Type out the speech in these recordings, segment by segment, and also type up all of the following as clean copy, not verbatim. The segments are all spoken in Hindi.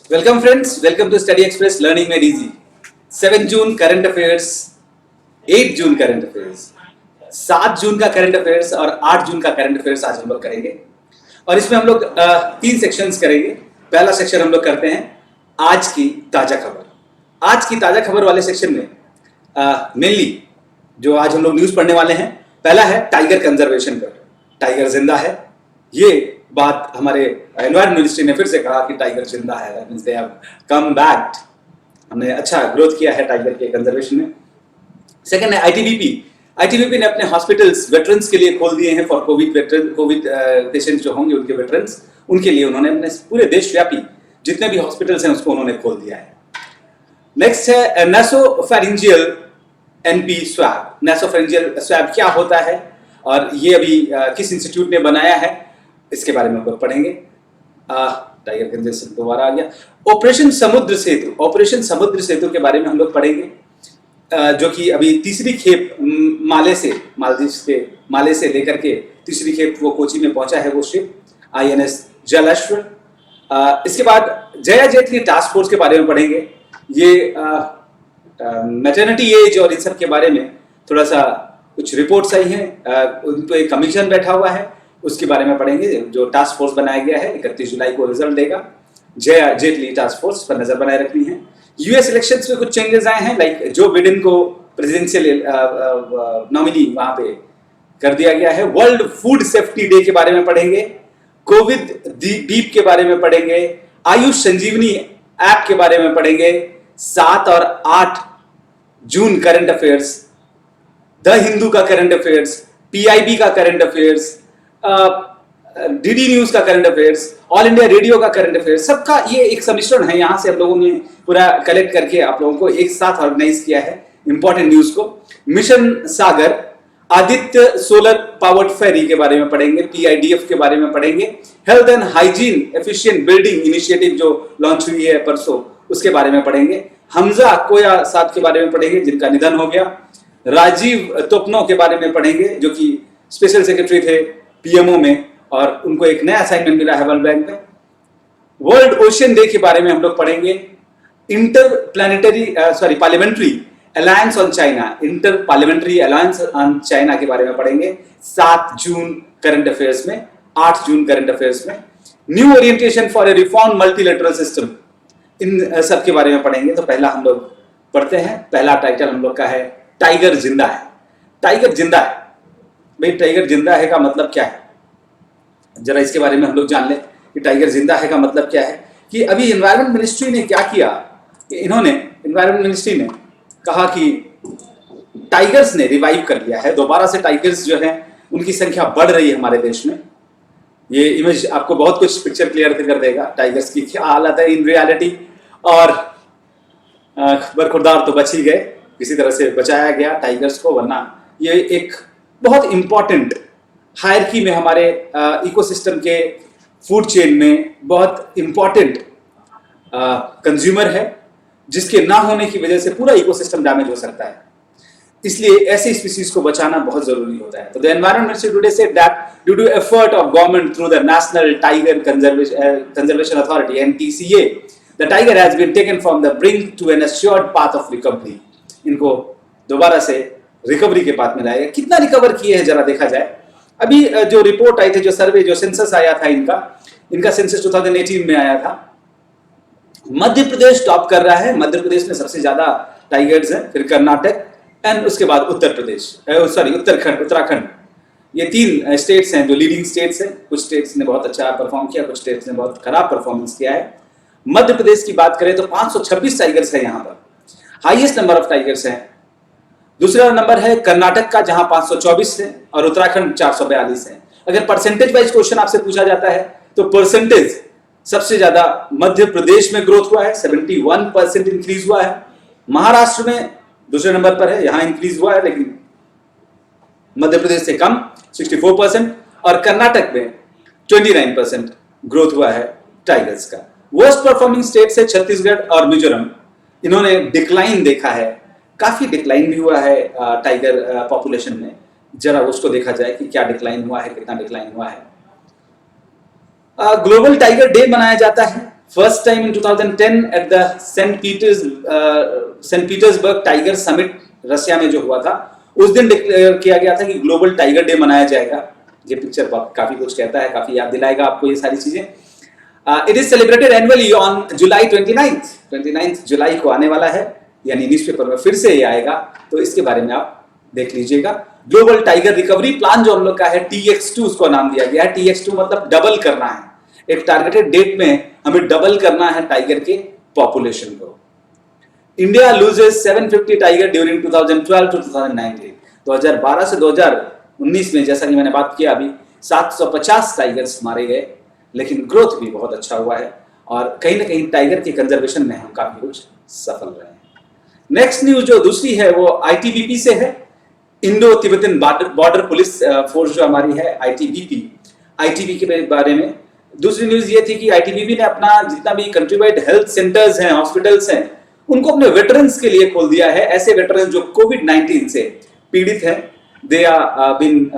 Welcome friends, welcome to Study Express Learning Made Easy. 7 June current affairs, 8 जून करंट अफेयर्स, 7 जून का करंट अफेयर्स और 8 जून का करंट अफेयर्स आज हम लोग करेंगे। और इसमें हम लोग 3 सेक्शंस करेंगे। पहला सेक्शन हम लोग करते हैं आज की ताजा खबर। आज की ताजा खबर वाले सेक्शन में मेनली जो आज हम लोग न्यूज पढ़ने वाले हैं, पहला है टाइगर कंजर्वेशन पर। टाइगर जिंदा है, ये बात हमारे एनवायरमेंट मिनिस्ट्री ने फिर से कहा कि टाइगर जिंदा है, that means they have come back. हमने अच्छा ग्रोथ किया है टाइगर के कंजर्वेशन में। सेकंड है आईटीबीपी। आईटीबीपी ने अपने हॉस्पिटल्स वेटरन्स के लिए खोल दिए हैं फॉर कोविड पेशेंट्स जो होंगे उनके वेटरन्स, उनके लिए उन्होंने अपने पूरे देशव्यापी जितने भी हॉस्पिटल्स हैं उसको उन्होंने खोल दिया है। नेक्स्ट है नासोफैरिंजियल एनपी स्वैब। नासोफैरिंजियल स्वैब क्या होता है और ये अभी किस इंस्टीट्यूट ने बनाया है, इसके बारे में हम लोग पढ़ेंगे। टाइगर कंजर्वेशन दोबारा आ गया। ऑपरेशन समुद्र सेतु, ऑपरेशन समुद्र सेतु के बारे में हम लोग पढ़ेंगे, जो कि अभी तीसरी खेप मालदीव के माले से लेकर के तीसरी खेप वो कोची में पहुंचा है, वो शिप INS जलाश्व। इसके बाद जया जेटली टास्क फोर्स के बारे में पढ़ेंगे। ये मैटरनिटी एज और इन सब के बारे में थोड़ा सा कुछ रिपोर्ट्स आई हैं, उन पर एक कमीशन बैठा हुआ है, उसके बारे में पढ़ेंगे। जो टास्क फोर्स बनाया गया है 31 जुलाई को रिजल्ट देगा। जया जेटली टास्क फोर्स पर नजर बनाए रखनी है। यूएस इलेक्शंस में कुछ चेंजेस आए हैं, लाइक जो बिडेन को प्रेसिडेंशियल नॉमिनी वहां पे कर दिया गया है। वर्ल्ड फूड सेफ्टी डे के बारे में पढ़ेंगे। कोविड दीप के बारे में पढ़ेंगे। आयुष संजीवनी ऐप के बारे में पढ़ेंगे। 7 और 8 जून करंट अफेयर्स, द हिंदू का करंट अफेयर्स, PIB का करंट अफेयर्स, DD न्यूज का current affairs, all India radio का करंट अफेयर्स, सबका ये एक सम्मिश्रण है। यहां से हम लोगों ने पूरा कलेक्ट करके आप लोगों को एक साथ ऑर्गेनाइज किया है इंपॉर्टेंट न्यूज को। मिशन सागर, आदित्य सोलर पावर्ड फेरी के बारे में पढ़ेंगे। PIDF के बारे में पढ़ेंगे। Health and hygiene efficient building initiative जो लॉन्च हुई है परसों, उसके बारे में पढ़ेंगे। हमजा कोया साहब के बारे में पढ़ेंगे जिनका निधन हो गया। राजीव तोपनो के बारे में पढ़ेंगे जो कि स्पेशल सेक्रेटरी थे PMO में और उनको एक नया असाइनमेंट मिला है वर्ल्ड बैंक में। वर्ल्ड ओशियन डे के बारे में हम लोग पढ़ेंगे। Parliamentary alliance on China, inter parliamentary alliance on China के बारे में पढ़ेंगे 7 जून करंट अफेयर्स में, 8 जून करंट अफेयर्स में। New orientation for a reform multilateral system, इन सब के बारे में पढ़ेंगे। तो पहला हम लोग पढ़ते हैं, पहला टाइटल हम लोग का है टाइगर जिंदा है। टाइगर जिंदा है, भाई टाइगर जिंदा है का मतलब क्या है, जरा इसके बारे में हम लोग जान लें कि टाइगर जिंदा है का मतलब क्या है। कि अभी एनवायरमेंट मिनिस्ट्री ने क्या किया, एनवायरमेंट मिनिस्ट्री ने कहा कि टाइगर्स ने रिवाइव कर लिया है दोबारा से। टाइगर्स जो हैं उनकी संख्या बढ़ रही है हमारे देश में। ये इमेज आपको बहुत कुछ पिक्चर क्लियर कर देगा टाइगर्स की क्या हालत है इन रियलिटी। और बरखुरदार तो बच ही गए, किसी तरह से बचाया गया टाइगर्स को, वरना ये एक बहुत इंपॉर्टेंट हायरकी में हमारे इकोसिस्टम के फूड चेन में बहुत इंपॉर्टेंट कंज्यूमर है, जिसके ना होने की वजह से पूरा इकोसिस्टम डैमेज हो सकता है। इसलिए ऐसी स्पीसीज को बचाना बहुत जरूरी होता है। तो the environment ministry today said that due to effort of government through the national tiger conservation authority NTCA, the tiger has been taken from the brink to an assured path of recovery. इनको दोबारा से रिकवरी के पाथ में लाया गया। कितना रिकवर किए हैं जरा देखा जाए। अभी जो रिपोर्ट आई थी, जो सर्वे, जो सेंसस आया था इनका सेंसस 2018 में आया था। मध्य प्रदेश टॉप कर रहा है, मध्य प्रदेश में सबसे ज्यादा टाइगर्स हैं, फिर कर्नाटक एंड उसके बाद उत्तर प्रदेश, उत्तराखंड। ये 3 स्टेट्स हैं जो लीडिंग स्टेट्स हैं। कुछ स्टेट्स ने बहुत अच्छा परफॉर्म किया, कुछ स्टेट्स ने बहुत खराब परफॉर्मेंस किया है। मध्य प्रदेश की बात करें तो 526 टाइगर्स है यहाँ पर, हाईएस्ट नंबर ऑफ टाइगर्स हैं। दूसरा नंबर है कर्नाटक का जहां 524 है और उत्तराखंड 442 है। अगर परसेंटेज वाइज क्वेश्चन आपसे पूछा जाता है तो परसेंटेज सबसे ज्यादा मध्य प्रदेश में ग्रोथ हुआ है, 71% इंक्रीज हुआ है। महाराष्ट्र में दूसरे नंबर पर है, यहां इंक्रीज हुआ है लेकिन मध्य प्रदेश से कम 64%, और कर्नाटक में 29% ग्रोथ हुआ है टाइगर्स का। वर्स्ट परफॉर्मिंग स्टेट्स है छत्तीसगढ़ और मिजोरम, इन्होंने डिक्लाइन देखा है, काफी डिक्लाइन भी हुआ है टाइगर पॉपुलेशन में। जरा उसको देखा जाए कि क्या डिक्लाइन हुआ है, कितना डिक्लाइन हुआ है। ग्लोबल टाइगर डे मनाया जाता है first time in 2010 at the Saint Petersburg tiger summit Russia में जो हुआ था, उस दिन डिक्लेयर किया गया था कि ग्लोबल टाइगर डे मनाया जाएगा। ये पिक्चर काफी कुछ कहता है, काफी याद दिलाएगा आपको ये सारी चीजें। It is celebrated annually on July 29 जुलाई को आने वाला है, यानी न्यूज़पेपर में फिर से ये आएगा, तो इसके बारे में आप देख लीजिएगा। ग्लोबल टाइगर रिकवरी प्लान जो हम लोग का है, TX2 उसको नाम दिया गया है। TX2 मतलब डबल करना है, एक टारगेटेड डेट में हमें डबल करना है टाइगर के पॉपुलेशन को। India loses 750 tiger during 2012 to 2019। 2012 से 2019 में, जैसा कि मैंने बात किया अभी, 750 टाइगर्स मारे गए, लेकिन ग्रोथ भी बहुत अच्छा हुआ है और कहीं ना कहीं टाइगर के कंजर्वेशन में हम काफी कुछ सफल रहे हैं। नेक्स्ट न्यूज जो दूसरी है वो ITBP से है, Indo Tibetan border police force जो हमारी है, ITBP के बारे में। दूसरी न्यूज ये थी कि ITBP ने अपना जितना भी कंट्री वाइड हेल्थ सेंटर्स हैं, हॉस्पिटल्स हैं, उनको अपने वेटरन्स के लिए खोल दिया है। ऐसे वेटरन्स जो कोविड-19 से पीड़ित हैं, they are been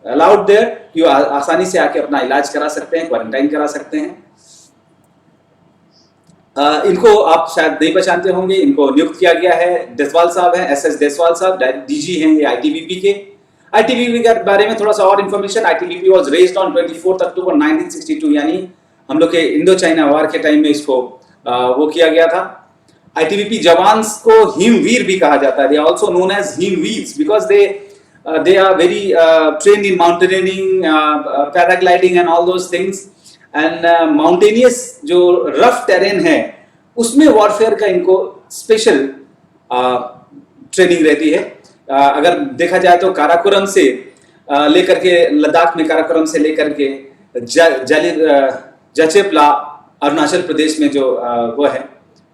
allowed there, कि आसानी से आके अपना इलाज करा सकते हैं, क्वारंटाइन करा सकते हैं। इनको आप शायद नहीं पहचानते होंगे, इनको नियुक्त किया गया है, देसवाल साहब हैं, SS देसवाल साहब, DG हैं ये ITBP के। ITBP के बारे में थोड़ा सा और information, ITBP was raised on 24 अक्टूबर 1962, यानी हम लोग के इंडो चाइना वॉर के टाइम में इसको वो किया गया था। ITBP जवान्स को हिमवीर भी कहा जाता है, they are also known as Himveers because they are very trained in mountaineering, paragliding and all those things. And mountainous जो रफ टेरेन है उसमें वॉरफेयर का इनको स्पेशल ट्रेनिंग रहती है। अगर देखा जाए तो काराकोरम से लेकर के लद्दाख में, काराकोरम से लेकर के जचेपला अरुणाचल प्रदेश में जो वो है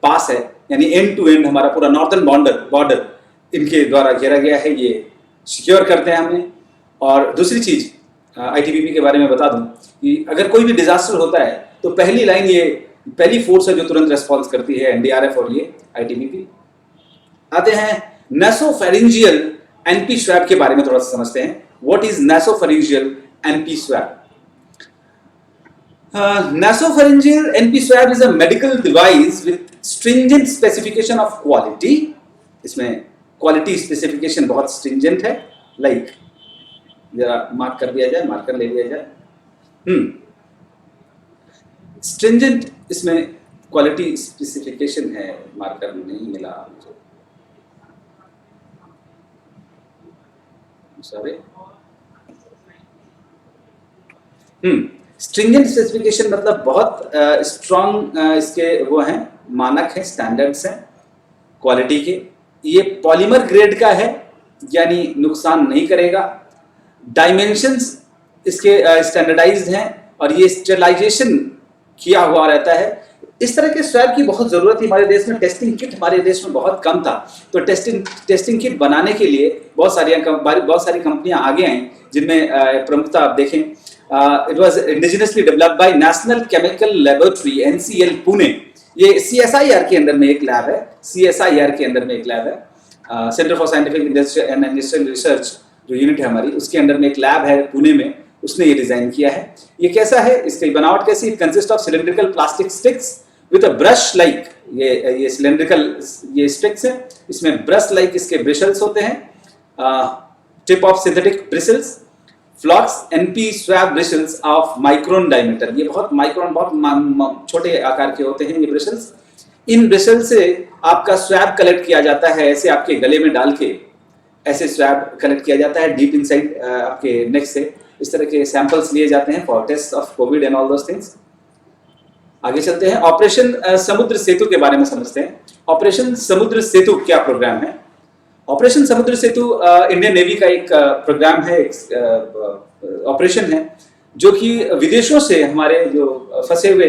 पास है, यानी एंड टू एंड हमारा पूरा नॉर्दर्न बॉर्डर इनके द्वारा घेरा गया है, ये सिक्योर करते हैं हमें। और दूसरी चीज ITBP के बारे में बता दूं कि अगर कोई भी डिजास्टर होता है तो पहली लाइन, ये पहली फोर्स है जो तुरंत रेस्पॉन्स करती है, NDRF और ये ITBP। आते हैं नासोफेरिंजियल NP स्वैब के बारे में थोड़ा सा समझते हैं। What is nasopharyngeal NP swab? Nasopharyngeal NP swab is a medical device with stringent specification of quality. इसमें क्वालिटी स्पेसिफिकेशन बहुत स्ट्रिंजेंट है, लाइक जरा मार्क कर दिया जाए, मार्कर ले लिया जाए। स्ट्रिंजेंट इसमें क्वालिटी स्पेसिफिकेशन है, मार्कर नहीं मिला मुझे, सॉरी। स्ट्रिंजेंट स्पेसिफिकेशन मतलब बहुत स्ट्रॉन्ग इसके वो हैं, मानक हैं, स्टैंडर्ड्स हैं क्वालिटी के। ये पॉलीमर ग्रेड का है, यानी नुकसान नहीं करेगा। डायमेंशंस इसके स्टैंडर्डाइज्ड हैं और ये स्टेरिलाइजेशन किया हुआ रहता है। इस तरह के स्वैब की बहुत जरूरत थी हमारे देश में। टेस्टिंग किट हमारे देश में बहुत कम था, तो टेस्टिंग किट बनाने के लिए बहुत सारी कंपनियां आगे आई, जिनमें प्रमुखता आप देखें, it was indigenously developed by national chemical laboratory NCL Pune. ये CSIR के अंदर में एक लैब है, CSIR के अंदर में एक लैब है, centre for scientific industrial research जो यूनिट है हमारी, उसके अंदर में एक लैब है पुणे में, उसने ये डिजाइन किया है। ये कैसा है, इसकी बनावट कैसी? It consist of cylindrical plastic sticks with a brush like, ये सिलिंड्रिकल ये स्टिक्स है, इसमें ब्रश लाइक इसके ब्रिशल्स होते हैं, tip of synthetic bristles, flocks NP swab bristles of micron diameter. ये बहुत माइक्रोन, बहुत छोटे आकार के होते हैं ये ब्रिशल्स। इन ब्रिशल से आपका स्वैब कलेक्ट किया जाता है, ऐसे आपके गले में डाल के ऐसे स्वैब कलेक्ट किया जाता है डीप इनसाइड आपके नेक से। इस तरह के सैंपल्स लिए जाते हैं for test of covid and all those things. आगे चलते हैं, ऑपरेशन समुद्र सेतु के बारे में समझते हैं। ऑपरेशन समुद्र सेतु क्या प्रोग्राम है? ऑपरेशन समुद्र सेतु इंडियन नेवी का एक प्रोग्राम है, एक ऑपरेशन है, जो कि विदेशों से हमारे जो फंसे हुए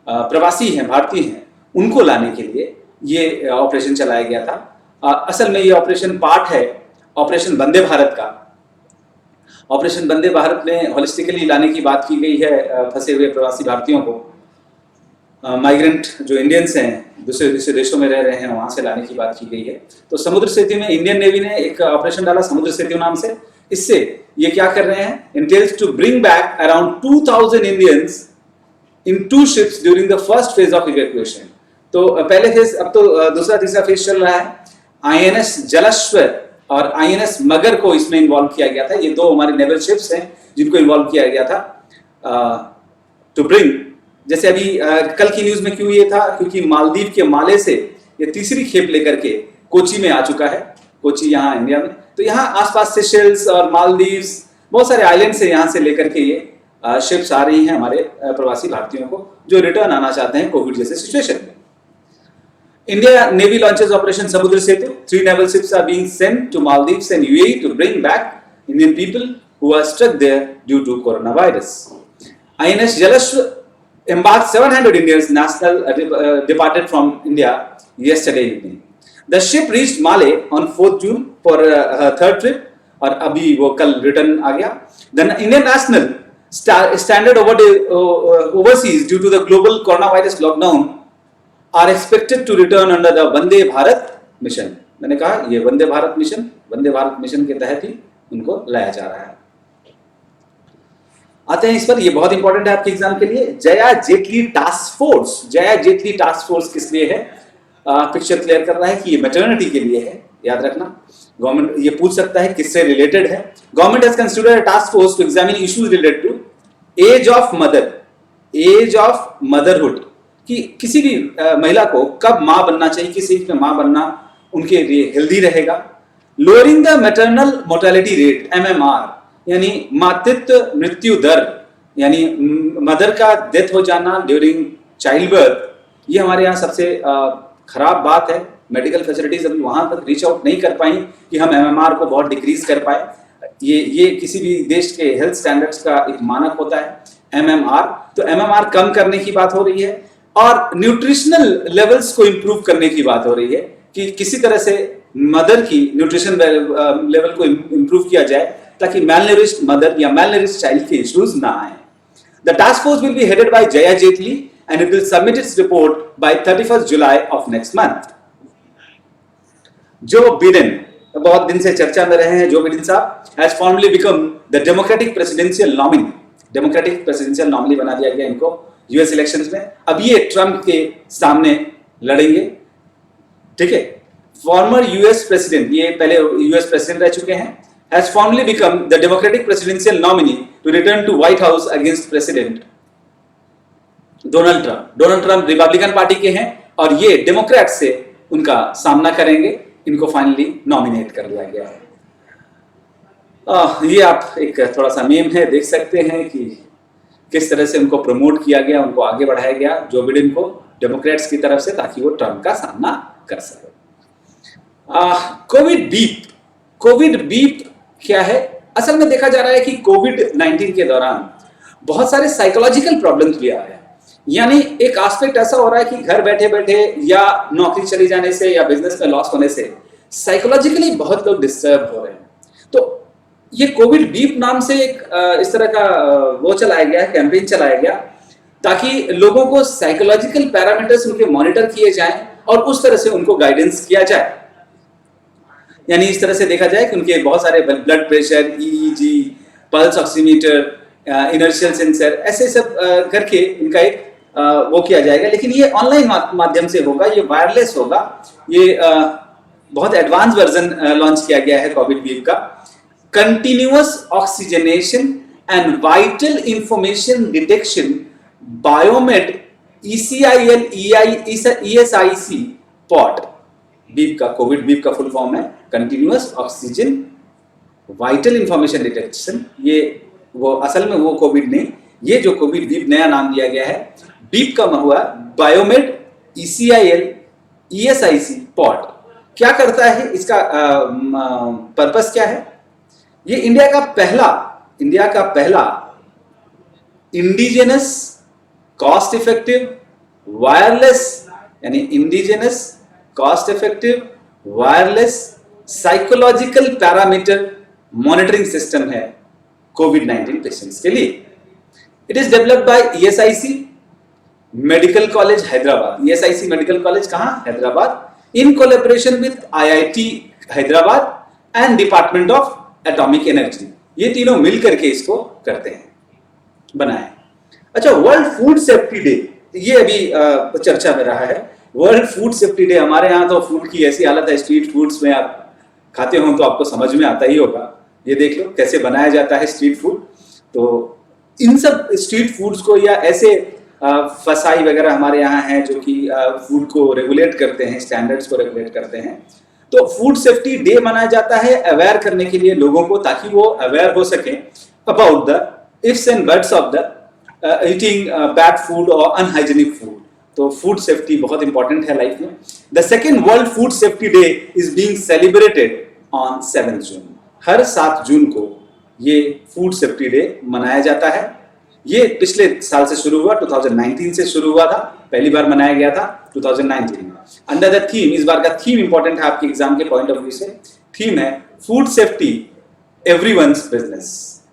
प्रवासी हैं, भारतीय हैं, उनको लाने के लिए ये ऑपरेशन चलाया गया था। असल में ये ऑपरेशन पार्ट है ऑपरेशन वंदे भारत का। ऑपरेशन वंदे भारत में होलिस्टिकली लाने की बात की गई है फंसे हुए प्रवासी भारतीयों को, माइग्रेंट जो इंडियंस हैं दूसरे देशों में रह रहे हैं, वहां से लाने की बात की गई है। तो समुद्र सेतु में इंडियन नेवी ने एक ऑपरेशन डाला समुद्र सेतु नाम से। इससे ये क्या कर रहे हैं, intends to bring back around 2000 Indians in 2 ships during the first phase of evacuation. तो पहले फेज, अब तो दूसरा तीसरा फेज चल रहा है. आईएनएस जलश्वर और आईएनएस मगर को इसमें इन्वॉल्व किया गया था. ये 2 हमारे नेवल शिप्स हैं जिनको इन्वॉल्व किया गया था टू ब्रिंग. जैसे अभी कल की न्यूज में क्यों ये था, क्योंकि मालदीव के माले से ये तीसरी खेप लेकर के कोची में आ चुका है. कोची यहाँ इंडिया में, तो यहाँ आसपास सेशेल्स और मालदीव्स बहुत सारे आइलैंड से यहाँ से लेकर के ये शिप्स आ रही हैं हमारे प्रवासी भारतीयों को जो रिटर्न आना चाहते हैं कोविड जैसे सिचुएशन में. इंडिया नेवी लॉन्चेस ऑपरेशन समुद्र सेतु. 3 naval ships are being sent to Maldives and UAE to bring back Indian people who are stuck there due to coronavirus. INS Jalashwa embarked 700 Indians departed from India yesterday evening. The ship reached Male on 4th June for her 3rd trip और अभी वो कल रिटर्न आ गया. The Indian national stranded overseas due to the global coronavirus lockdown are expected to return under the Vande Bharat mission. मैंने कहा ये वंदे भारत मिशन के तहत ही उनको लाया जा रहा है. आते हैं इस पर, ये बहुत इंपॉर्टेंट है आपके एग्जाम के लिए. Jaya Jaitley task force. Jaya Jaitley task force किस लिए है? पिक्चर क्लियर कर रहा है कि ये मैटरनिटी के लिए है. याद रखना, गवर्नमेंट ये पूछ सकता है किससे रिलेटेड है. Government has considered a task force to examine issues related to age of motherhood, कि किसी भी महिला को कब मां बनना चाहिए, किस एज में मां बनना उनके लिए हेल्दी रहेगा. Lowering the maternal mortality rate MMR, यानी मातृत्व मृत्यु दर, यानी मदर का डेथ हो जाना ड्यूरिंग चाइल्ड बर्थ, ये हमारे यहाँ सबसे खराब बात है. मेडिकल फैसिलिटीज अभी वहां तक रीच आउट नहीं कर पाई कि हम MMR को बहुत डिक्रीज कर पाए. ये किसी भी देश के हेल्थ स्टैंडर्ड्स का एक मानक होता है MMR. तो MMR कम करने की बात हो रही है और न्यूट्रिशनल लेवल्स को इंप्रूव करने की बात हो रही है कि किसी तरह से मदर की न्यूट्रिशन लेवल को इंप्रूव किया जाए ताकि malnourished मदर या malnourished चाइल्ड के इश्यूज ना आए. The task force will be headed by Jaya Jetli and it will submit its report by 31st July of next month. Joe Biden, बहुत दिन से चर्चा में रहे हैं जो बिडेन साहब, has formally become the Democratic Presidential Nominee. Democratic presidential nominee बना दिया गया इनको यूएस इलेक्शंस में. अब ये ट्रम्प के सामने लड़ेंगे. ठीक है, फॉर्मर यूएस प्रेसिडेंट, ये पहले यूएस प्रेसिडेंट रह चुके हैं, has formally become the Democratic presidential nominee to return to White House against President Donald Trump. Donald Trump Republican party के हैं और ये डेमोक्रेट से उनका सामना करेंगे. इनको फाइनली नॉमिनेट कर लिया गया है. ये आप एक थोड़ा सा मेम है, देख सकते हैं कि किस तरह से उनको प्रमोट किया गया, उनको आगे बढ़ाया गया जो बिडेन को डेमोक्रेट्स की तरफ से, ताकि वो ट्रम्प का सामना कर सके. कोविड बीप क्या है? असल में देखा जा रहा है कि कोविड-19 के दौरान बहुत सारे साइकोलॉजिकल प्रॉब्लम्स भी आ रहे हैं. यानी एक एस्पेक्ट ऐसा हो रहा है कि घर बैठे बैठे या नौकरी चली जाने से या बिजनेस में लॉस होने से साइकोलॉजिकली बहुत लोग डिस्टर्ब हो रहे हैं. तो ये कोविड बीप नाम से एक इस तरह का वो चलाया गया है, कैंपेन चलाया गया, ताकि लोगों को साइकोलॉजिकल पैरामीटर्स उनके मॉनिटर किए जाएं और उस तरह से उनको गाइडेंस किया जाए. यानी इस तरह से देखा जाए कि उनके बहुत सारे blood pressure, EEG, pulse oximeter, inertial sensor, ऐसे सब करके इनका एक वो किया जाएगा. लेकिन ये ऑनलाइन माध्यम से होगा, ये वायरलेस होगा. ये बहुत एडवांस वर्जन लॉन्च किया गया है कोविड बीप का. Continuous oxygenation and vital information detection biomed ECIL ESIC pot beep का, कोविड बीप का फुल फॉर्म है continuous oxygen vital information detection. ये वो असल में वो कोविड नहीं, ये जो कोविड बीप नया नाम दिया गया है, बीप का हुआ बायोमेड ECIL ESIC पॉट. क्या करता है, इसका पर्पस क्या है? ये इंडिया का पहला इंडिजिनस कॉस्ट इफेक्टिव वायरलेस, यानी indigenous cost effective wireless psychological parameter monitoring system है कोविड-19 पेशेंट्स के लिए. It is developed by ESIC medical college Hyderabad. ESIC medical college कहां? Hyderabad. In collaboration with IIT Hyderabad and department of atomic energy. ये तीनों मिलकर के इसको करते हैं, बनाए. अच्छा, वर्ल्ड फूड सेफ्टी डे, ये अभी चर्चा में रहा है। वर्ल्ड फूड सेफ्टी डे, हमारे यहाँ तो फूड की ऐसी हालत है, स्ट्रीट फूड्स में आप खाते हो तो आपको समझ में आता ही होगा। ये देख लो कैसे बनाया जाता है स्ट्रीट फूड। तो इन सब स्ट्रीट फूड्स को या ऐसे फसाई वगैरह हमारे यहाँ हैं जो कि फूड को रेगुलेट करते हैं, स्टैंडर्ड्स को रेगुलेट करते हैं। तो फूड सेफ्टी डे मनाया जाता है अवेयर करने के लिए लोगों को, ताकि वो अवेयर हो सके about the ifs and buts of the eating bad food और अनहाइजीनिक फूड। तो फूड सेफ्टी बहुत इंपॉर्टेंट है लाइफ में। The second world food safety day is being celebrated on 7 June. हर 7 जून को ये फूड सेफ्टी डे मनाया जाता है। ये पिछले साल से शुरू हुआ, 2019 से शुरू हुआ था, पहली बार मनाया गया था 2019 में। अंडर द थीम, इस बार का थीम इंपॉर्टेंट है आपके एग्जाम के पॉइंट ऑफ व्यू से। थीम है food safety everyone's business.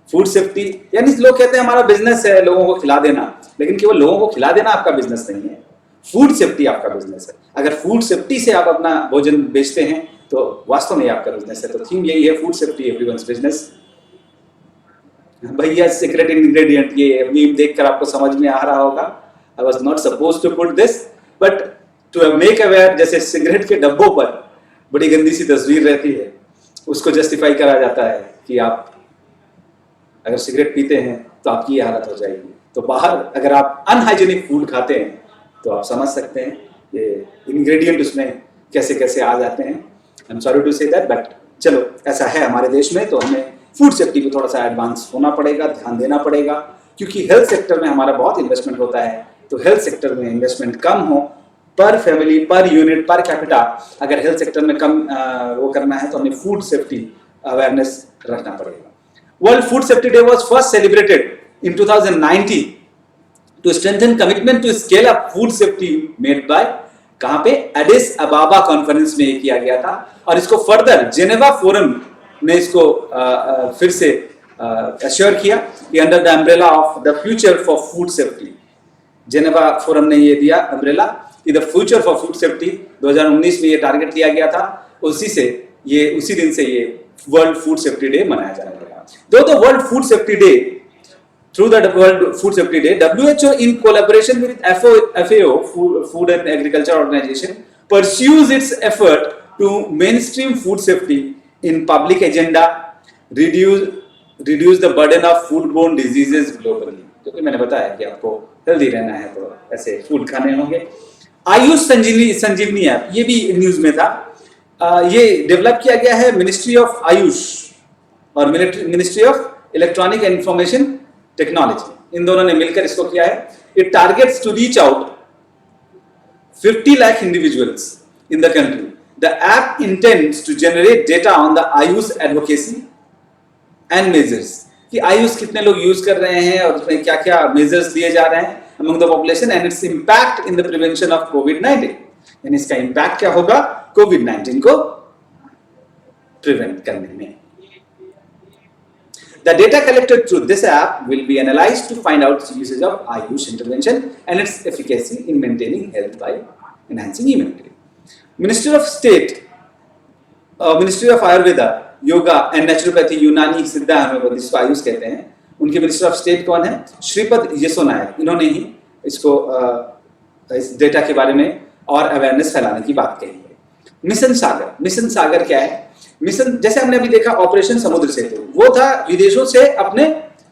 Food safety यानी लोग कहते हैं हमारा बिजनेस है लोगों को खिला देना, लेकिन केवल लोगों को खिला देना आपका बिजनेस नहीं है, फूड सेफ्टी आपका बिजनेस है। अगर फूड सेफ्टी से आप अपना भोजन बेचते हैं तो वास्तव में आपका बिजनेस है। तो थीम यही है, फूड सेफ्टी एवरीवन्स बिजनेस। भैया सीक्रेट इंग्रेडिएंट, ये मीम देखकर आपको समझ में आ रहा होगा। I was not supposed to put this, but to make aware, जैसे सिगरेट के डब्बों पर बड़ी गंदी सी तस्वीर रहती है, उसको जस्टिफाई करा जाता है कि आप अगर सिगरेट पीते हैं तो आपकी ये हालत हो जाएगी। तो बाहर अगर आप अनहाइजीनिक फूड खाते हैं तो आप समझ सकते हैं ये इंग्रेडिएंट उसमें कैसे कैसे आ जाते हैं। I am sorry to say that, but चलो ऐसा है हमारे देश में, तो हमें फूड सेफ्टी को थोड़ा सा एडवांस होना पड़ेगा, ध्यान देना पड़ेगा, क्योंकि हेल्थ सेक्टर में हमारा बहुत इन्वेस्टमेंट होता है। तो हेल्थ सेक्टर में इन्वेस्टमेंट कम हो, पर family, per unit, per capita, अगर हेल्थ सेक्टर में कम वो करना है तो हमें फूड सेफ्टी अवेयरनेस रखना पड़ेगा। World Food Safety Day was first celebrated in 2019 to strengthen commitment to scale up food safety made by, कहाँ पे, एडिस अबाबा कॉन्फ्रेंस में ये किया गया था। और इसको फर्दर जेनेवा फोरम ने इसको फिर से अश्योर किया कि under the umbrella of the future for food safety, Geneva forum ने ये दिया अम्ब्रेला कि the future for food safety. 2019 में ये टारगेट लिया गया था, उसी दिन से ये वर्ल्ड फूड सेफ्टी डे मनाया जाने लगा। Though the World Food Safety Day, through the World Food Safety Day, WHO in collaboration with FAO, Food and Agriculture Organization, pursues its effort to mainstream food safety in public agenda, reduce the burden of foodborne diseases globally. क्योंकि मैंने बताया कि आपको हेल्दी रहना है तो ऐसे फूड खाने होंगे। आयुष संजीवनी ऐप, ये भी न्यूज में था। ये डेवलप किया गया है मिनिस्ट्री ऑफ आयुष और ministry of electronic and information technology, इन दोनों ने मिलकर इसको किया है। It targets to reach out 50 lakh individuals in the country. The app intends to generate data on the AYUSH advocacy and measures, कि आयुष कितने लोग यूज कर रहे हैं और उसमें क्या क्या मेजर्स लिए जा रहे हैं among the population, and its impact in the prevention of कोविड-19। यानी इसका इंपैक्ट क्या होगा कोविड-19 को प्रिवेंट करने में। The data collected through this app will be analyzed to find out the usage of Ayush intervention and its efficacy in maintaining health by enhancing immunity. Ministry of State, Ministry of Ayurveda, Yoga and Naturopathy, यूनानी सिद्धा होम्योपैथी, जिसको आयुष कहते हैं, उनके मिनिस्टर ऑफ स्टेट कौन है? श्रीपद येसो नायक। इन्होंने ही इसको इस डेटा के बारे में और अवेयरनेस फैलाने की बात कही है। मिशन सागर, मिशन सागर क्या है? मिशन, जैसे हमने अभी देखा ऑपरेशन समुद्र सेतु, वो था विदेशों से अपने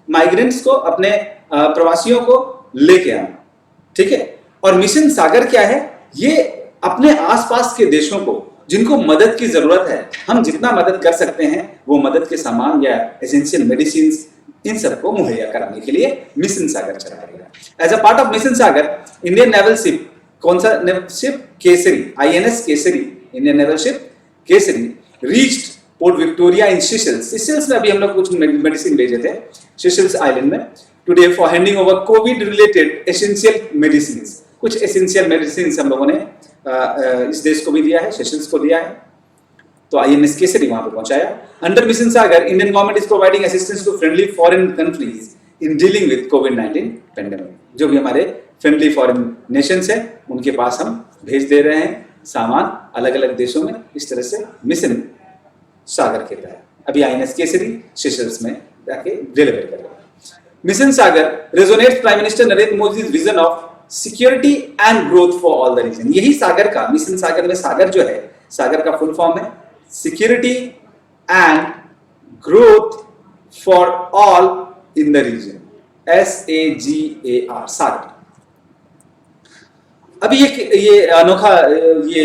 माइग्रेंट्स को, अपने प्रवासियों को लेके आना, ठीक है। और मिशन सागर क्या है? ये अपने आसपास के देशों को जिनको मदद की जरूरत है, हम जितना मदद कर सकते हैं वो मदद के सामान या एसेंशियल मेडिसिन, इन सबको मुहैया कराने के लिए मिशन सागर चलाया गया। As a part of mission Sagar, Indian naval ship, कौन सा ship? Kesari, INS Kesari, Indian naval ship Kesari reached port Victoria in Seychelles. Seychelles में अभी हम लोग कुछ मेडिसिन भेजे थे सेशल्स आइलैंड में, today for handing over Covid related essential medicine. कुछ एसेंशियल मेडिसिन हम लोगों ने इस देश को भी दिया है, सेशल्स को दिया है। तो INS केसरी वहां पर पहुंचाया। Under mission Sagar, Indian government is providing assistance to friendly foreign countries in dealing with कोविड-19 पेंडेमिक। जो भी हमारे फ्रेंडली फॉरेन नेशंस है उनके पास हम भेज दे रहे हैं सामान अलग अलग देशों में, इस तरह से मिशन सागर के तहत। अभी INS केसरी सेशल्स में जाके डिलीवर कर रहे हैं। Mission Sagar resonates prime minister Narendra Modi vision of security and growth for all the region. यही सागर का, मिशन सागर में सागर जो है, सागर का फुल फॉर्म है security and growth for all in the region, SAGAR, Sagar. अभी ये अनोखा ये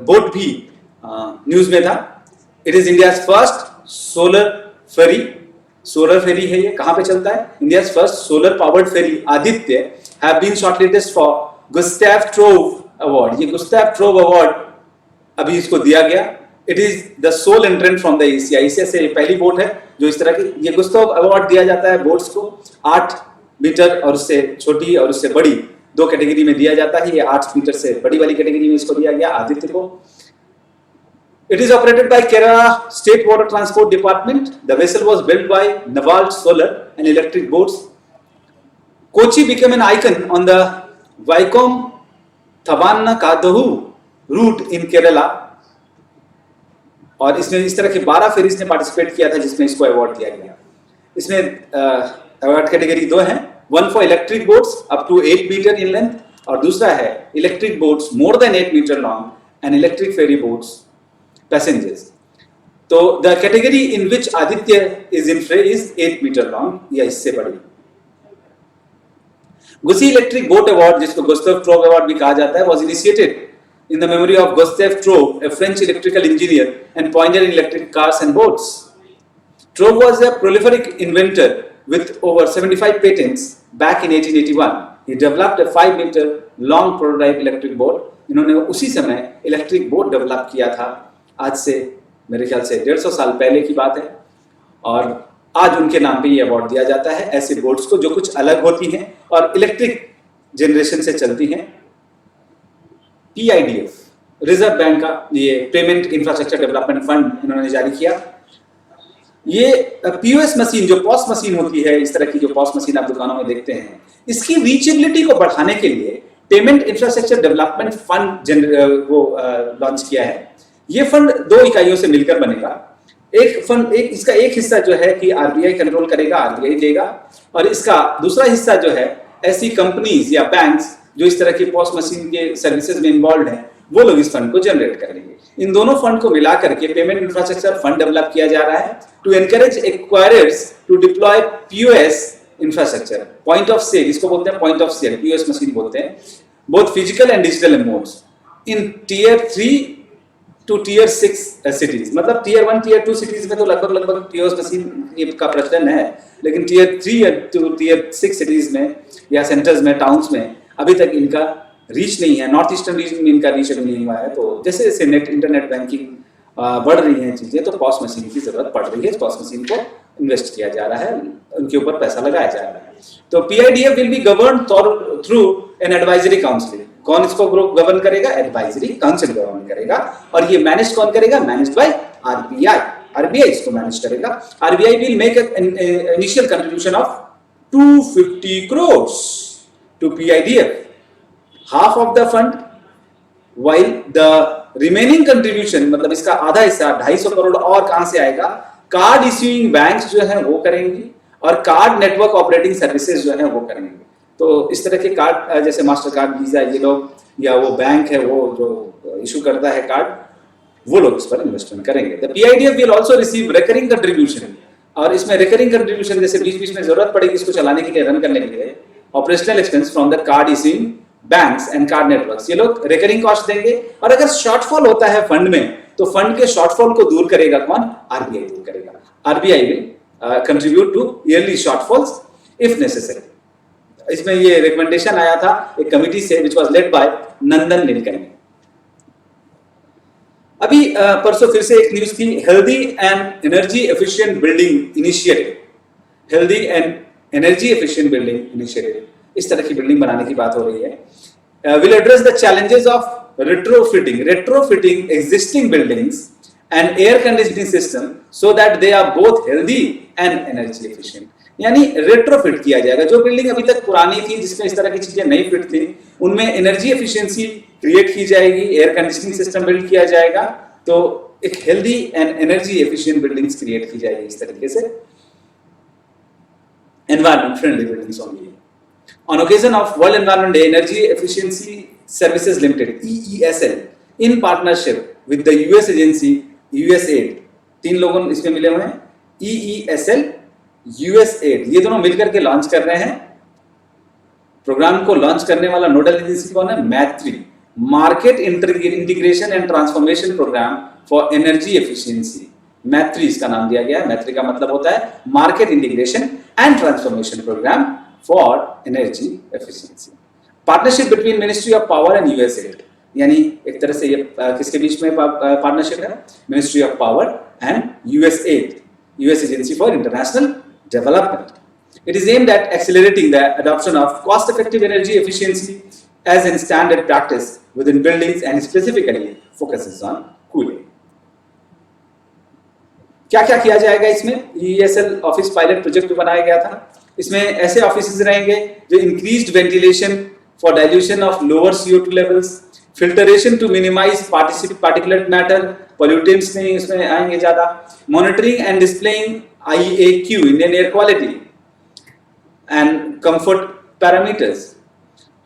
बोट भी न्यूज में था। It is India first solar ferry. Solar ferry है ये, कहां पे चलता है? India first solar powered ferry Aditya have been shortlisted for Gustave Trouvé award. ये गुस्टैव ट्रोव अवार्ड अभी इसको दिया गया। It is the sole entrant from the Asia. Asia से पहली बोट है जो इस तरह की, ये गुस्टैव अवार्ड दिया जाता है बोट्स को 8 मीटर और उससे छोटी और उससे बड़ी दो कैटेगरी में दिया जाता है। ये 8 मीटर से बड़ी वाली कैटेगरी में इसको दिया गया आदित्य को। It is operated by Kerala State Water Transport Department. The vessel was built by Naval Solar and Electric Boats. Kochi became an icon on the Vaikom Thavanakadahu route in Kerala. और इसमें इस तरह के 12 फेरीज ने पार्टिसिपेट किया था जिसमें इसको अवार्ड दिया गया। इसमें अवार्ड कैटेगरी 2 हैं, one for electric boats up to 8 metre in length और दूसरा है electric boats more than 8 metre long and electric ferry boats passengers. तो the category in which Aditya is in fray is 8 metre long या इससे बड़ी। गुसी इलेक्ट्रिक बोट अवार्ड, जिसको गुस्ताव ट्रोव अवार्ड भी कहा जाता है, was initiated in the memory of Gustave Trove, a French electrical engineer and pioneer in electric cars and boats. Trove was a prolific inventor with over 75 patents back in 1881. He developed a 5-meter long prototype electric boat. इन्होंने उसी समय इलेक्ट्रिक बोट डेवलप किया था, आज से मेरे ख्याल से 150 साल पहले की बात है, और आज उनके नाम पे ये अवार्ड दिया जाता है ऐसे बोट्स को जो कुछ अलग होती हैं और इलेक्ट्रिक जनरेशन से चलती हैं। PIDF, रिजर्व बैंक का ये पेमेंट इंफ्रास्ट्रक्चर डेवलपमेंट फंड इन्होंने जारी किया। ये POS मशीन, जो पॉस मशीन होती है, इस तरह की जो पॉस मशीन आप दुकानों में देखते हैं, इसकी रीचेबिलिटी को बढ़ाने के लिए पेमेंट इंफ्रास्ट्रक्चर डेवलपमेंट फंड वो लॉन्च किया है। ये फंड 2 इकाइयों से मिलकर बनेगा। एक फंड, इसका एक हिस्सा जो है कि RBI कंट्रोल करेगा, RBI देगा, और इसका दूसरा हिस्सा जो है ऐसी कंपनीज या बैंक्स जो इस तरह की पॉस मशीन के सर्विसेज में इन्वॉल्व हैं, वो लोग इस फंड को जनरेट करेंगे। इन दोनों फंड को मिला करके पेमेंट इंफ्रास्ट्रक्चर फंड डेवलप किया जा रहा है to encourage acquirers to deploy POS infrastructure, point of sale, इसको बोलते हैं point of sale, POS machine बोलते हैं, both physical and digital modes in tier 3 to tier 6 cities. मतलब टियर 1 टियर 2 सिटीज में तो लगभग POS मशीन का प्रचलन है, लेकिन टियर 3 टू टियर 6 सिटीज में या सेंटर्स में, टाउन्स में अभी तक इनका रीच नहीं है। नॉर्थ ईस्टर्न रीजन में इनका रीच अभी नहीं हुआ है। तो जैसे जैसे इंटरनेट बैंकिंग बढ़ रही हैं चीजें, तो पॉस मशीन की जरूरत पड़ रही है। पॉस मशीन को इन्वेस्ट किया जा रहा है, उनके ऊपर पैसा लगाया जा रहा है। तो PIDF will be govern through an advisory council. कौन इसको गवर्न करेगा? एडवाइजरी काउंसिल गवर्न करेगा। और ये मैनेज कौन करेगा? मैनेज्ड बाय RBI इसको मैनेज करेगा। RBI will make an initial contribution of 250 crores to PIDF, half of the fund, while the remaining contribution, मतलब इसका आधा हिस्सा 250 करोड़ और कहां से आएगा? कार्ड इश्यूइंग बैंक्स जो है वो करेंगे और कार्ड नेटवर्क ऑपरेटिंग सर्विसेज जो है वो करेंगे। तो इस तरह के कार्ड जैसे मास्टर कार्ड, वीजा, ये लोग, या वो बैंक है वो जो इशू करता है कार्ड, वो लोग इस पर इन्वेस्टमेंट करेंगे। The PIDF will also receive recurring contribution, और इसमें रिकरिंग कंट्रीब्यूशन जैसे बीच बीच में जरूरत पड़ेगी इसको चलाने के लिए, रन करने के लिए, operational expense from the card issuing banks and card networks, ये लोग रिकरिंग कॉस्ट देंगे। और अगर शॉर्टफॉल होता है फंड में, तो फंड के शॉर्टफॉल को दूर करेगा कौन? RBI दूर करेगा। RBI will contribute to yearly shortfalls if necessary. इसमें ये रिकमेंडेशन आया था एक कमिटी से which was led by Nandan Nilekani. अभी परसों फिर से एक न्यूज थी, healthy and energy efficient building initiative, healthy and energy efficient building initiative, इस तरह की बिल्डिंग बनाने की बात हो रही है। Will address the challenges of retrofitting existing buildings and air conditioning system so that they are both healthy and energy efficient। यानी रेट्रोफिट किया जाएगा, जो बिल्डिंग अभी तक पुरानी थी जिसमें इस तरह की चीजें नहीं फिट थी, उनमें एनर्जी एफिशिएंसी क्रिएट की जाएगी, एयर कंडीशनिंग सिस्टम बिल्ड किया जाएगा, तो एक healthy and energy efficient buildings create की जाएगी इस तरीके से। environment friendly buildings only. On occasion of World Environment Day, Energy Efficiency Services Limited (EESL) in partnership with the US agency USAID, 3 लोगों इसमें मिले हुए हैं, EESL USAID, ये दोनों मिलकर के लॉन्च कर रहे हैं। प्रोग्राम को लॉन्च करने वाला नोडल एजेंसी कौन है? Maitree, market integration and transformation program for energy efficiency. Maitree इसका नाम दिया गया है। मैत्री का मतलब होता है market integration and transformation program for energy efficiency. Partnership between ministry of power and USAID, यानी एक तरह से ये किसके बीच में पार्टनरशिप है? Ministry of power and USAID, US agency for international development. It is aimed at accelerating the adoption of cost-effective energy efficiency as a standard practice within buildings and specifically focuses on cooling. क्या क्या किया जाएगा इसमें? EESL ऑफिस पायलट प्रोजेक्ट बनाया गया था। इसमें ऐसे ऑफिसेज रहेंगे जो increased ventilation for dilution of lower CO2 levels, filtration to minimise particulate matter, pollutants नहीं इसमें आएंगे ज्यादा, monitoring and displaying IAQ, Indian air quality and comfort parameters,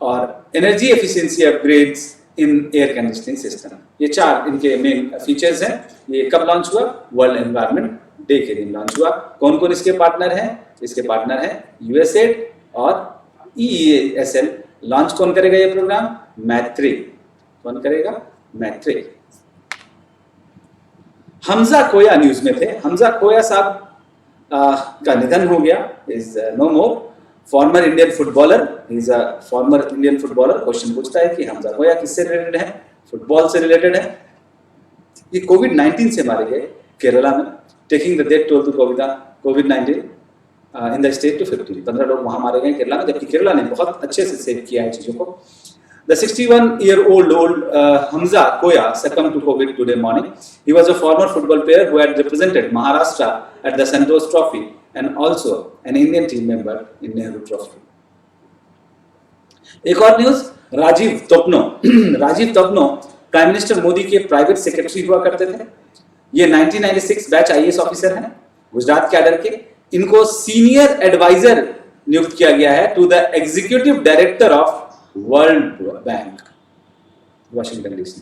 और energy efficiency upgrades in air conditioning system। ये 4 इनके मेन फीचर्स हैं। ये कब लॉन्च हुआ? वर्ल्ड एनवायरनमेंट डे के दिन लॉन्च हुआ। कौन कौन इसके पार्टनर हैं? इसके पार्टनर हैं यूएसएड और EESL। लॉन्च कौन करेगा ये प्रोग्राम? मैत्री। कौन करेगा? मैत्री। हमजा खोया न्यूज में थे। हमजा खोया साहब का निधन हो गया, is no more. Former Indian footballer, is a former Indian footballer. Question पूछता है कि हमजा खोया किससे रिलेटेड है? फुटबॉल से रिलेटेड है। ये कोविड-19 से मारे गए केरला में, taking the death toll to कोविड-19 इन द स्टेट टू 15 लोग वहां मारे गए केरला में, जबकि केरला ने बहुत अच्छे से सेव किया है चीजों को। The 61-year-old Hamza Koya succumbed to COVID today morning. He was a former football player who had represented Maharashtra at the Santosh Trophy and also an Indian team member in Nehru Trophy. एक और न्यूज, राजीव तोपनो। राजीव तोपनो प्राइम मिनिस्टर मोदी के प्राइवेट सेक्रेटरी हुआ करते थे। ये 1996 बैच IAS ऑफिसर हैं, गुजरात कैडर के। इनको सीनियर एडवाइजर नियुक्त किया गया है to the executive director of world bank, Washington DC।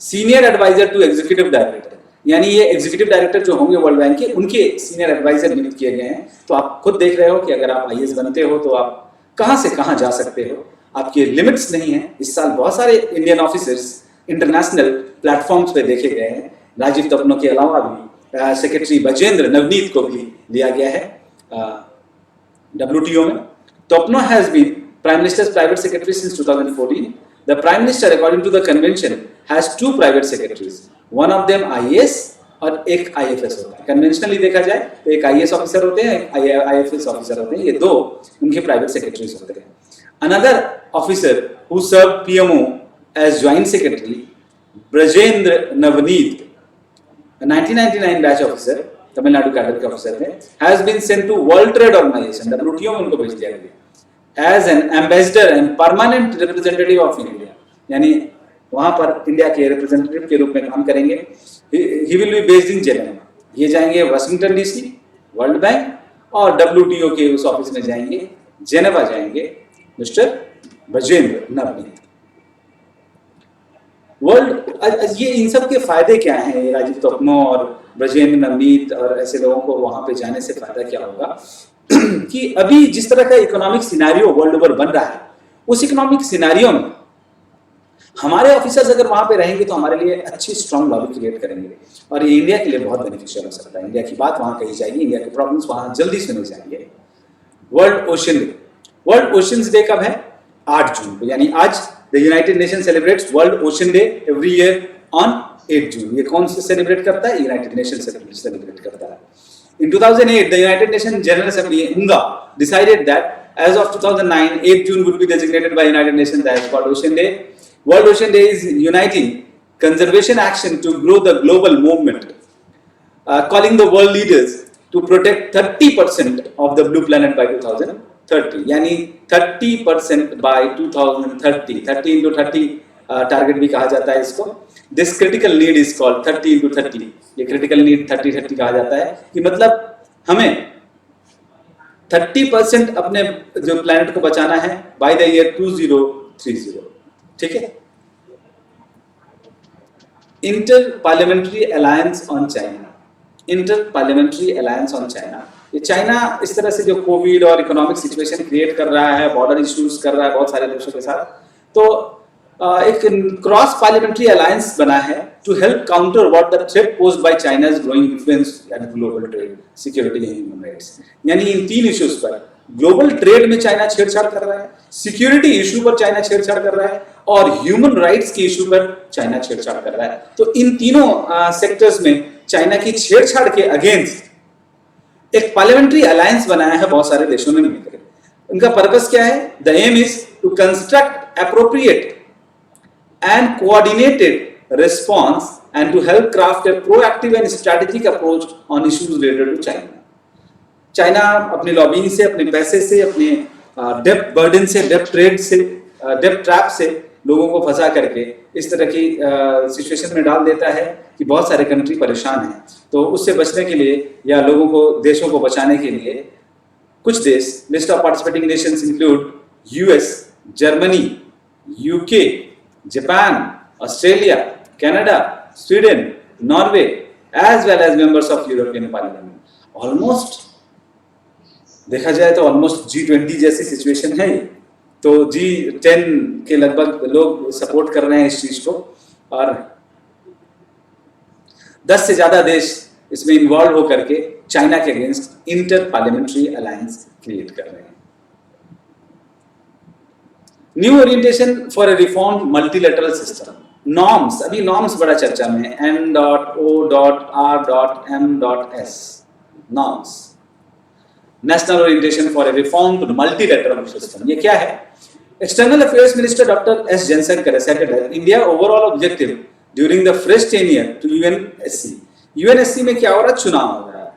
Senior adviser to executive director, यानी ये एग्जीक्यूटिव डायरेक्टर जो होंगे वर्ल्ड बैंक के, उनके सीनियर एडवाइजर नियुक्त किए गए हैं। तो आप खुद देख रहे हो कि अगर आप IAS बनते हो तो आप कहां से कहां जा सकते हो, आपके लिमिट्स नहीं है। इस साल बहुत सारे इंडियन ऑफिसर्स इंटरनेशनल प्लेटफॉर्म्स पे देखे गए हैं। राजीव तपनो के अलावा भी सेक्रेटरी बजेंद्र नवनीत को भी लिया गया है WTO में। तपनो has been Prime Minister's private secretary since 2014. The Prime Minister, according to the convention, has 2 private secretaries. One of them IAS और एक IFS होता है। कन्वेंशनली देखा जाए तो एक IAS ऑफिसर होते हैं, एक IFS ऑफिसर होते हैं। ये 2 उनके प्राइवेट सेक्रेटरीज होते हैं। Another officer who served PMO as joint secretary, Brajendra Navneet, 1999 batch officer, Tamil Nadu cadre के ऑफिसर थे, has been sent to World Trade Organization, WTO में उनको भेज दिया गया as an ambassador and permanent representative of India, यानी वहां पर इंडिया के रिप्रेजेंटेटिव के रूप में काम करेंगे। He will be based in Geneva। ये जाएंगे वाशिंगटन DC, वर्ल्ड बैंक और WTO के उस ऑफिस में जाएंगे, जेनेवा जाएंगे मिस्टर ब्रजेंद्र नवनीत। वर्ल्ड, ये इन सब के फायदे क्या हैं? राजीव तोपनो और ब्रजेंद्र नवनीत और ऐसे लोगों को वहां पे जाने से फायदा क्या होगा कि अभी जिस तरह का इकोनॉमिक सिनेरियो वर्ल्ड ओवर बन रहा है, उस इकोनॉमिक सिनेरियो में हमारे ऑफिसर्स अगर वहां पे रहेंगे तो हमारे लिए अच्छी स्ट्रॉन्ग लॉबी क्रिएट करेंगे और ये इंडिया के लिए बहुत बेनिफिशियल हो सकता है। इंडिया की बात वहां कही जाएगी, इंडिया के प्रॉब्लम्स वहां जल्दी सुने जाएंगे। World ocean day, world oceans day कब है? 8 जून को, यानी आज the United nation celebrates world ocean day every year on 8 जून। ये कौन से सेलिब्रेट करता है? यूनाइटेड नेशन सेलिब्रेट करता है। In 2008, the United Nations General Assembly (UNGA) decided that as of 2009, 8 June would be designated by United Nations as World Ocean Day. World Ocean Day is uniting conservation action to grow the global movement, calling the world leaders to protect 30% of the blue planet by 2030. यानी 30% by 2030. 30 into 30 टारगेट भी कहा जाता है इसको। This critical need is called 30 into 30। ये क्रिटिकल नीड 30-30 कहा जाता है कि मतलब हमें 30% अपने जो प्लैनेट को बचाना है बाय द ईयर 2030। ठीक है। Inter parliamentary alliance on China, inter parliamentary alliance on China, ये चाइना इस तरह से जो कोविड और इकोनॉमिक सिचुएशन क्रिएट कर रहा है, बॉर्डर इश्यूज कर रहा है बहुत सारे देशों के साथ, तो एक क्रॉस पार्लियामेंट्री अलायंस बना है to help counter what the threat posed by China's growing influence at global trade, security and human rights. यानी इन 3 इश्यूज पर, ग्लोबल ट्रेड में चाइना छेड़छाड़ कर रहा है, सिक्योरिटी इशू पर चाइना छेड़छाड़ कर रहा है, और ह्यूमन राइट्स के इशू पर चाइना छेड़छाड़ कर रहा है। तो इन तीनों सेक्टर्स में चाइना की छेड़छाड़ के अगेंस्ट एक पार्लियामेंट्री अलायंस बनाया है बहुत सारे देशों ने मिलकर। उनका पर्पस क्या है? The aim is to construct appropriate and coordinated response and to help craft a proactive and strategic approach on issues related to China. China अपनी लॉबिंग से, अपने पैसे से, अपने डेब्ट बर्डन से, डेब्ट ट्रेड से, डेब्ट ट्रैप से लोगों को फंसा करके इस तरह की सिचुएशन में डाल देता है कि बहुत सारे कंट्री परेशान हैं। तो उससे बचने के लिए या लोगों को, देशों को बचाने के लिए कुछ देश, list of participating Nations include US, Germany, UK, Japan, Australia, Canada, Sweden, Norway, as well as members of European Parliament. Almost देखा जाए तो almost G20 जैसी सिचुएशन है। तो G10 के लगभग लोग सपोर्ट कर रहे हैं इस चीज को, और 10 से ज्यादा देश इसमें इन्वॉल्व होकर के चाइना के against inter parliamentary alliance create कर रहे हैं। New orientation for a reform multilateral system, norms, अभी नॉर्म्स बड़ा चर्चा में है, N.O.R.M.S, norms, national orientation for a reform to multilateral system. ये क्या है? External affairs minister doctor S Jaishankar said that India overall objective during the fresh tenure to UNSC, UNSC में क्या हो रहा है? चुनाव हो रहा है,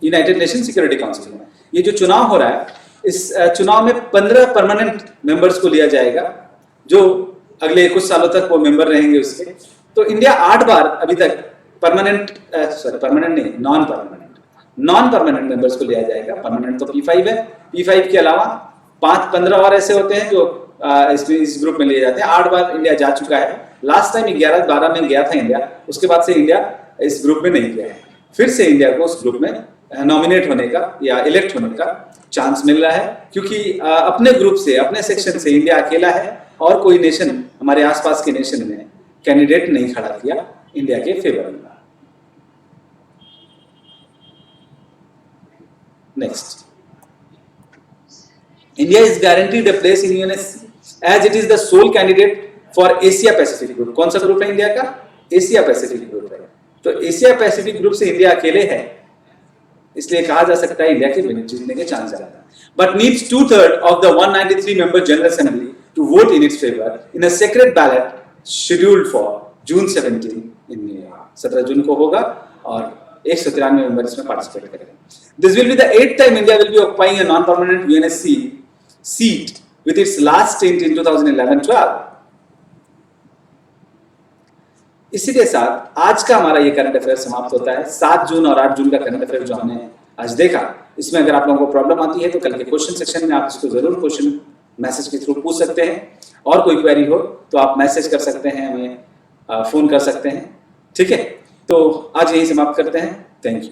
यूनाइटेड नेशन सिक्योरिटी काउंसिल में। ये जो चुनाव हो रहा है, इस चुनाव में 15 परमानेंट मेंबर्स को लिया जाएगा जो अगले कुछ सालों तक वो मेंबर रहेंगे उसके। तो इंडिया 8 बार अभी तक नॉन परमानेंट मेंबर्स को लिया जाएगा। परमानेंट तो P5 है, P5 के अलावा 5-15 और ऐसे होते हैं जो इस ग्रुप में लिए जाते हैं। 8 बार इंडिया जा चुका है। लास्ट टाइम 11-12 में गया था इंडिया, उसके बाद से इंडिया इस ग्रुप में नहीं गया है। फिर से इंडिया को उस ग्रुप में नॉमिनेट होने का या इलेक्ट होने का चांस मिल रहा है, क्योंकि अपने ग्रुप से, अपने सेक्शन से इंडिया अकेला है और कोई नेशन, हमारे आसपास के नेशन ने कैंडिडेट नहीं खड़ा किया इंडिया के फेवर में। Next, India is guaranteed a place in UNSC as it is the sole candidate for Asia Pacific group. कौन सा ग्रुप है इंडिया का? एशिया पैसिफिक ग्रुप है। तो एशिया पैसिफिक ग्रुप से इंडिया अकेले है, इसलिए कहा जा सकता है इंडिया के जीतने के चांस ज्यादा है। But needs 2/3 of the 193 member general assembly to vote in its favour in a secret ballot scheduled for June 17 in New York. 17 जून को होगा और 193 मेंबर इसमें पार्टिसिपेट करेंगे। This will be the 8th time India will be occupying a non permanent UNSC seat with its last stint in 2011-12। इसी के साथ आज का हमारा ये करंट अफेयर समाप्त होता है। 7 जून और 8 जून का करंट अफेयर जो हमने आज देखा, इसमें अगर आप लोगों को प्रॉब्लम आती है तो कल के क्वेश्चन सेक्शन में आप इसको जरूर क्वेश्चन मैसेज के थ्रू पूछ सकते हैं, और कोई क्वेरी हो तो आप मैसेज कर सकते हैं, हमें फोन कर सकते हैं। ठीक है, तो आज यही समाप्त करते हैं। Thank you.